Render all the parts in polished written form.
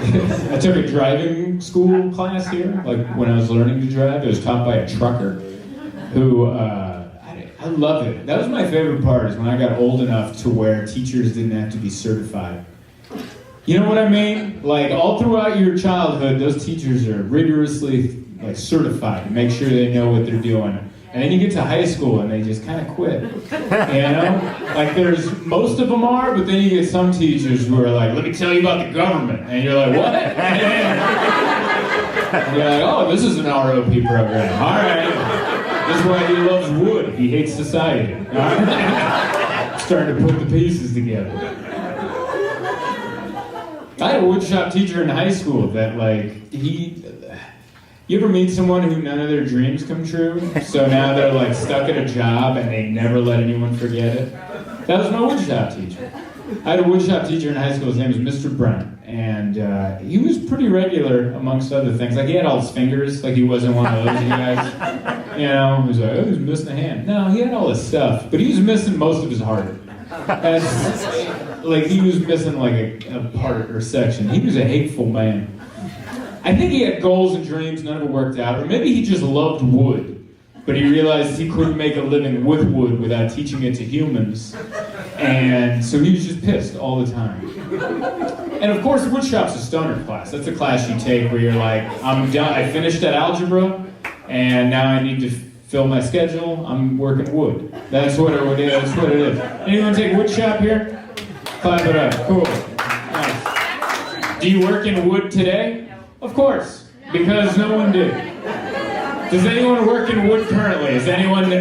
I took a driving school class here, like when I was learning to drive. It was taught by a trucker who, I loved it. That was my favorite part, is when I got old enough to where teachers didn't have to be certified. You know what I mean? Like, all throughout your childhood, those teachers are rigorously like certified to make sure they know what they're doing. And then you get to high school and they just kind of quit. You know? Like, most of them are, but then you get some teachers who are like, let me tell you about the government. And you're like, what? And you're like, oh, this is an ROP program. All right. This is why he loves wood. He hates society. All right? Starting to put the pieces together. I had a woodshop teacher in high school that, like, you ever meet someone who none of their dreams come true? So now they're, like, stuck at a job and they never let anyone forget it? That was my woodshop teacher. I had a woodshop teacher in high school. His name was Mr. Brent. And he was pretty regular, amongst other things. Like, he had all his fingers. Like, he wasn't one of those guys. You know, he was like, oh, he's missing a hand. No, he had all his stuff. But he was missing most of his heart. Like, he was missing, like, a part or section. He was a hateful man. I think he had goals and dreams, none of it worked out. Or maybe he just loved wood, but he realized he couldn't make a living with wood without teaching it to humans. And so he was just pissed all the time. And of course, woodshop's a stoner class. That's a class you take where you're like, I'm done, I finished that algebra, and now I need to fill my schedule, I'm working wood. That's what it is. That's what it is. Anyone take woodshop here? Clap it up. Cool. Nice. Do you work in wood today? Of course, because no one did. Does anyone work in wood currently? Is anyone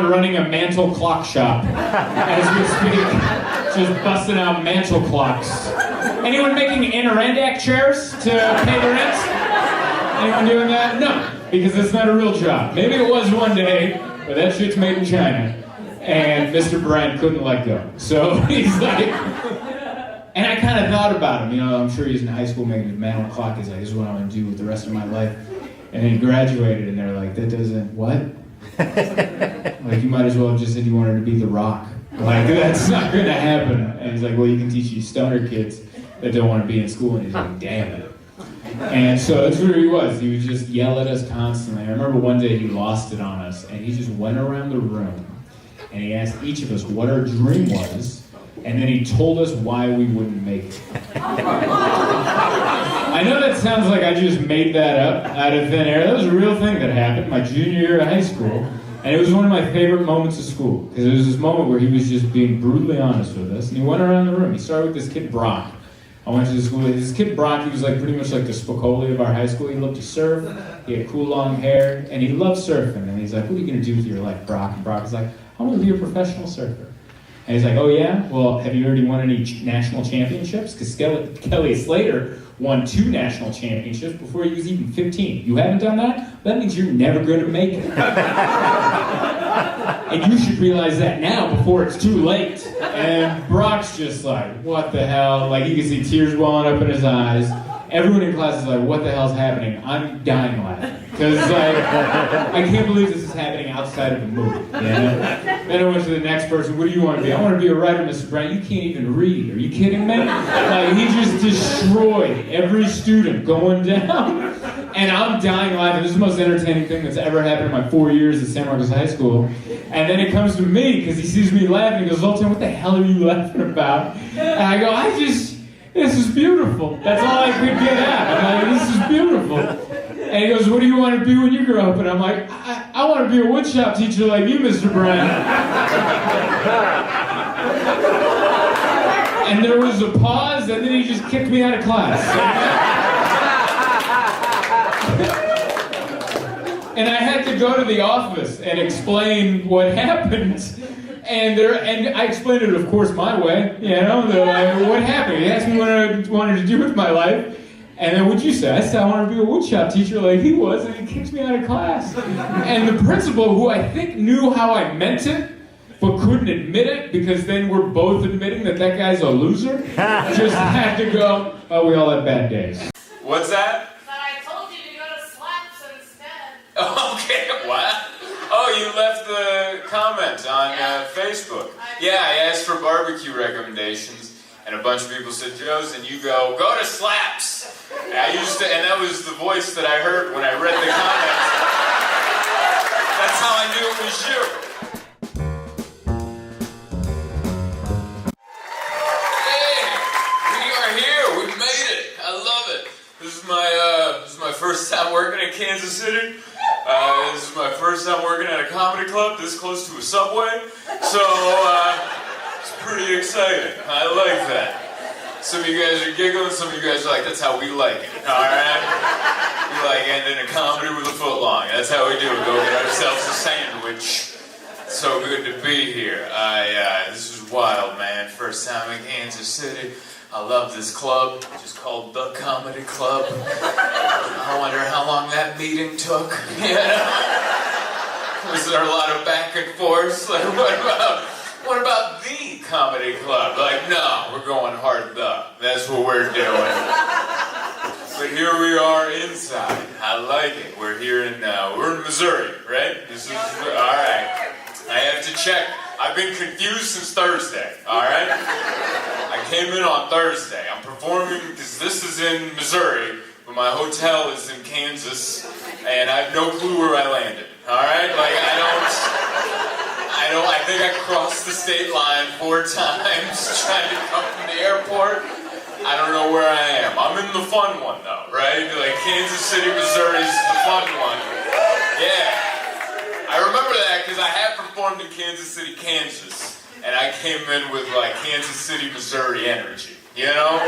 running a mantle clock shop as we speak? Just busting out mantle clocks. Anyone making Adirondack chairs to pay the rent? Anyone doing that? No, because it's not a real job. Maybe it was one day, but that shit's made in China. And Mr. Brand couldn't let go. So he's like... And I kind of thought about him, you know, I'm sure he's in high school making his mantle clock. He's like, this is what I'm going to do with the rest of my life. And then he graduated, and they're like, that doesn't, what? Like, you might as well have just said you wanted to be The Rock. Like, that's not going to happen. And he's like, well, you can teach these stoner kids that don't want to be in school. And he's like, damn it. And so that's where he was. He would just yell at us constantly. I remember one day he lost it on us, and he just went around the room, and he asked each of us what our dream was. And then he told us why we wouldn't make it. I know that sounds like I just made that up out of thin air. That was a real thing that happened my junior year of high school. And it was one of my favorite moments of school. Because it was this moment where he was just being brutally honest with us. And he went around the room. He started with this kid, Brock. I went to the school. This kid, Brock, he was like pretty much like the Spicoli of our high school. He loved to surf. He had cool long hair. And he loved surfing. And he's like, what are you going to do with your life, Brock? And Brock was like, I want to be a professional surfer. And he's like, oh yeah? Well, have you already won any national championships? Because Kelly Slater won 2 national championships before he was even 15. You haven't done that? That means you're never going to make it. And you should realize that now before it's too late. And Brock's just like, what the hell? Like, you can see tears welling up in his eyes. Everyone in class is like, what the hell's happening? I'm dying laughing. Because, like, I can't believe this is happening outside of a movie, you know? Then I went to the next person, what do you want to be? I want to be a writer, Mr. Brown. You can't even read. Are you kidding me? Like, he just destroyed every student going down. And I'm dying laughing. This is the most entertaining thing that's ever happened in my 4 years at San Marcos High School. And then it comes to me, because he sees me laughing. He goes, Zoltan, what the hell are you laughing about? And I go, this is beautiful. That's all I could get at. I'm like, this is beautiful. And he goes, what do you want to be when you grow up? And I'm like, I want to be a woodshop teacher like you, Mr. Brand. And there was a pause, and then he just kicked me out of class. And I had to go to the office and explain what happened. And I explained it, of course, my way. You know, what happened? He asked me what I wanted to do with my life. And then what'd you say? I said I wanted to be a woodshop teacher like he was, and he kicked me out of class. And the principal, who I think knew how I meant it, but couldn't admit it, because then we're both admitting that guy's a loser, just had to go, oh, we all have bad days. What's that? But I told you to go to Slaps instead. Okay, what? Oh, you left the comment on Facebook. Yeah, I asked for barbecue recommendations. and a bunch of people said, Joe's, and you go to Slaps. And that was the voice that I heard when I read the comments. That's how I knew it was you. Hey, we are here. We made it. I love it. This is my first time working in Kansas City. This is my first time working at a comedy club this close to a Subway. So, it's pretty exciting. I like that. Some of you guys are giggling, some of you guys are like, that's how we like it, alright? We like ending a comedy with a footlong. That's how we do it. Go get ourselves a sandwich. So good to be here. This is wild, man. First time in Kansas City. I love this club, just called The Comedy Club. I wonder how long that meeting took, you know? Was there a lot of back and forth? Like, what about the comedy club? Like, no, we're going hard the. That's what we're doing. But here we are inside. I like it. We're here we're in Missouri, right? This is, all right. I have to check. I've been confused since Thursday, all right? I came in on Thursday. I'm performing because this is in Missouri, but my hotel is in Kansas, and I have no clue where I landed, all right? Like, I think I crossed the state line 4 times trying to come from the airport. I don't know where I am. I'm in the fun one, though, right? Like, Kansas City, Missouri's the fun one. Yeah. I remember that because I have performed in Kansas City, Kansas, and I came in with, like, Kansas City, Missouri energy, you know?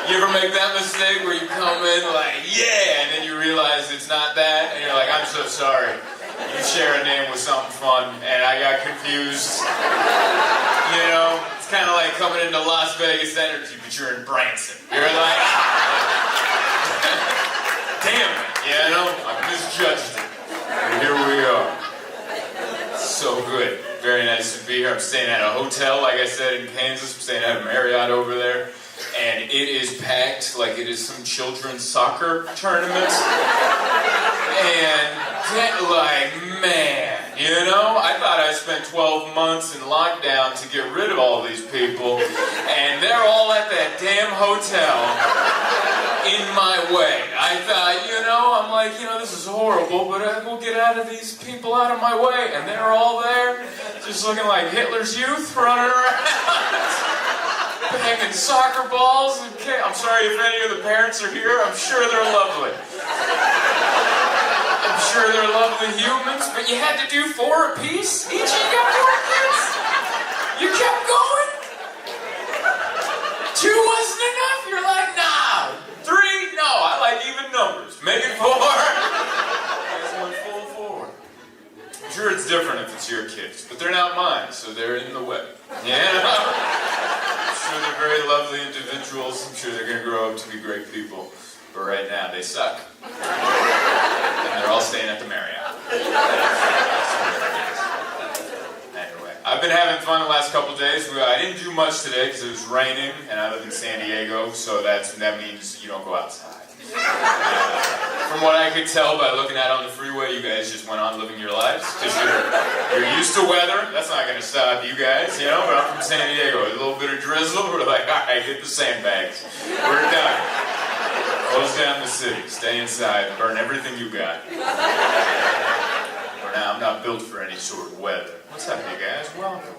You ever make that mistake where you come in like, yeah, and then you realize it's not that, and you're like, I'm so sorry. You share a name with something fun, and I got confused. You know, it's kind of like coming into Las Vegas energy, but you're in Branson. You're like, damn it, you know, I misjudged it. And here we are. So good. Very nice to be here. I'm staying at a hotel, like I said, in Kansas. I'm staying at a Marriott over there. And it is packed like it is some children's soccer tournament. And, like, man, you know, I thought I spent 12 months in lockdown to get rid of all these people, and they're all at that damn hotel in my way. I thought, you know, I'm like, you know, this is horrible, but we'll get out of these people out of my way, and they're all there, just looking like Hitler's youth running around. Hanging soccer balls. I'm sorry if any of the parents are here. I'm sure they're lovely. I'm sure they're lovely humans, but you had to do 4 apiece? Each of you got 4 kids? You kept going? 2 wasn't enough? You're like, nah. 3? No, I like even numbers. Maybe 4. I just went full 4. I'm sure it's different if it's your kids, but they're not mine, so they're in the way. Yeah. I'm sure they're very lovely individuals. I'm sure they're going to grow up to be great people. But right now, they suck. And they're all staying at the Marriott. Anyway, I've been having fun the last couple days. I didn't do much today because it was raining, and I live in San Diego, so that means you don't go outside. From what I could tell by looking out on the freeway, you guys just went on living your lives because you're used to weather. That's not going to stop you guys, you know. But I'm from San Diego. A little bit of drizzle, we're like, all right, hit the sandbags. We're done. Close down the city. Stay inside. Burn everything you got. For now, I'm not built for any sort of weather. What's up, you guys? Welcome.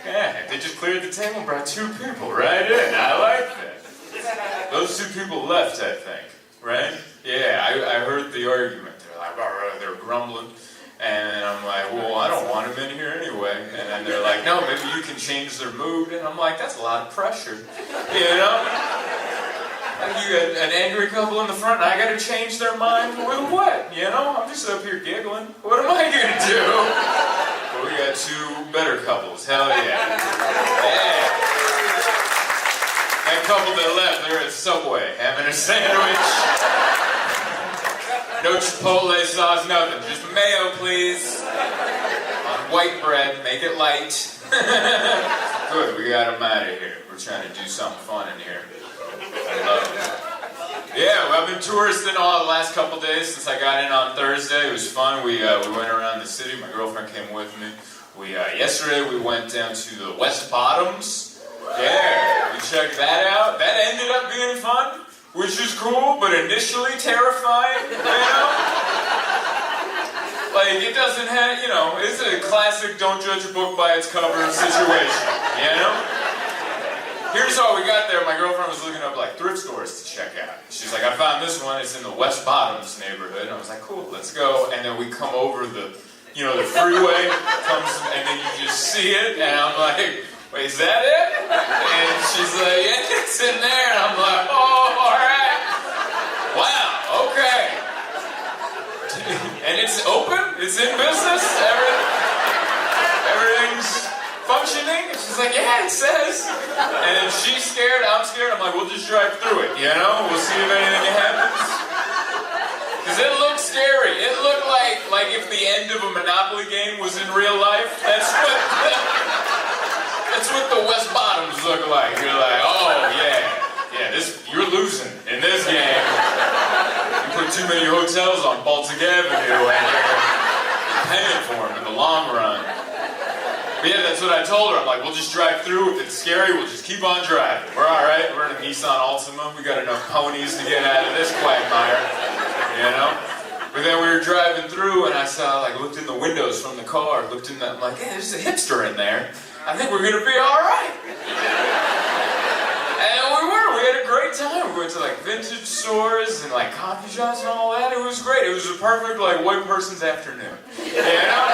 Yeah, they just cleared the table and brought 2 people right in. I like that. Those 2 people left, I think. Right? Yeah, I heard the argument. They're like, they're grumbling. And I'm like, well, I don't want them in here anyway. And then they're like, no, maybe you can change their mood. And I'm like, that's a lot of pressure. You know? Like, you got an angry couple in the front, and I got to change their mind with what? You know? I'm just up here giggling. What am I going to do? Well, we got 2 better couples. Hell yeah. Yeah. That couple that left, they're at Subway having a sandwich. No Chipotle sauce, nothing. Just mayo, please. On white bread, make it light. Good, we got them out of here. We're trying to do something fun in here. I love it. Yeah, well, I've been touristing all the last couple days since I got in on Thursday. It was fun. We went around the city. My girlfriend came with me. Yesterday we went down to the West Bottoms. Yeah, you check that out. That ended up being fun, which is cool, but initially terrifying, you know? Like, it doesn't have, you know, it's a classic don't judge a book by its cover situation, you know? Here's how we got there. My girlfriend was looking up, like, thrift stores to check out. She's like, I found this one. It's in the West Bottoms neighborhood. And I was like, cool, let's go. And then we come over the, you know, the freeway comes, and then you just see it. And I'm like, wait, is that it? And she's like, yeah, it's in there. And I'm like, oh, all right. Wow, okay. And it's open? It's in business? Everything's functioning? And she's like, yeah, it says. And then she's scared, I'm scared. I'm like, we'll just drive through it, you know? We'll see if anything happens. Because it looked scary. It looked like if the end of a Monopoly game was in real life. That's what the West Bottoms look like. You're like, oh, yeah, you're losing in this game. You put too many hotels on Baltic Avenue and you're paying for them in the long run. But yeah, that's what I told her. I'm like, we'll just drive through. If it's scary, we'll just keep on driving. We're all right. We're in a Nissan Altima. We got enough ponies to get out of this quagmire, you know? But then we were driving through and I saw, like, looked in the windows from the car, looked in that, I'm like, hey, there's a hipster in there. I think we're gonna be all right. And we had a great time. We went to, like, vintage stores and, like, coffee shops and all that. It was great. It was a perfect, like, white person's afternoon, you know?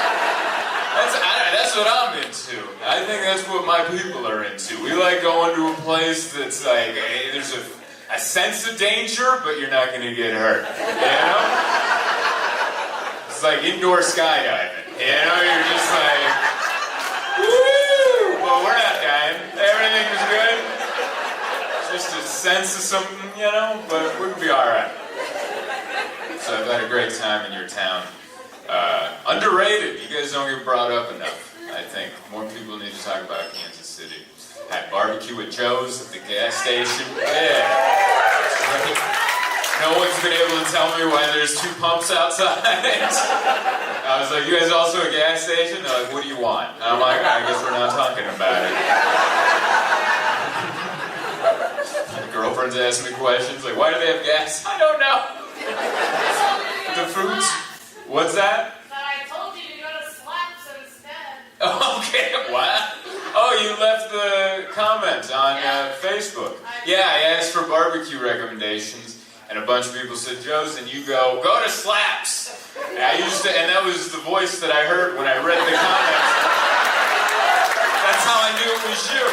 That's what I'm into. I think that's what my people are into. We like going to a place that's like, hey, there's a sense of danger, but you're not going to get hurt. You know? It's like indoor skydiving. You know, you're just like, woo! Well, we're not dying. Everything is good. It's just a sense of something, you know, but we'll be alright. So I've had a great time in your town. Underrated. You guys don't get brought up enough. I think more people need to talk about Kansas City. Had barbecue at Joe's at the gas station. Yeah. No one's been able to tell me why there's 2 pumps outside. I was like, you guys also a gas station? They're like, what do you want? And I'm like, I guess we're not talking about it. My girlfriend's asking me questions like, why do they have gas? I don't know. The foods? What's that? I told you to go to Slaps instead. Okay, what? Oh, you left the comment on Facebook. Yeah, I asked for barbecue recommendations, and a bunch of people said, Joe's, and you go to Slaps. And that was the voice that I heard when I read the comments. That's how I knew it was you.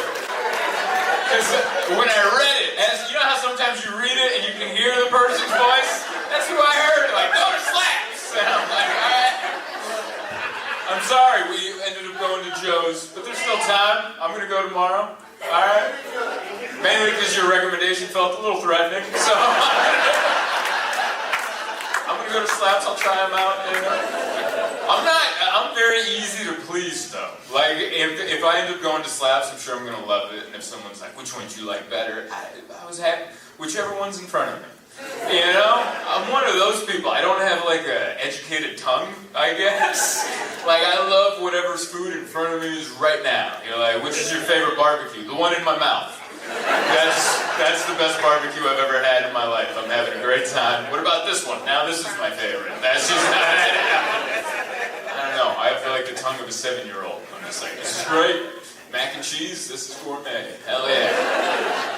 Because when I read it, you know how sometimes you read it and you can hear the person's voice? That's who I heard, like, go to Slaps. And I'm like, alright. I'm sorry we ended up going to Joe's, but there's still time. I'm going to go tomorrow. Alright? Mainly because your recommendation felt a little threatening. So I'm going to go to Slaps. I'll try them out. I'm very easy to please, though. Like, if I end up going to Slaps, I'm sure I'm going to love it. And if someone's like, which one do you like better? I was happy. Whichever one's in front of me. You know? I'm one of those people. I don't have, like, an educated tongue, I guess. Like, I love whatever's food in front of me is right now. You're like, which is your favorite barbecue? The one in my mouth. That's the best barbecue I've ever had in my life. I'm having a great time. What about this one? Now this is my favorite. That's just not I don't know. I feel like the tongue of a 7-year-old. I'm just like, this is great. Mac and cheese, this is gourmet. Hell yeah.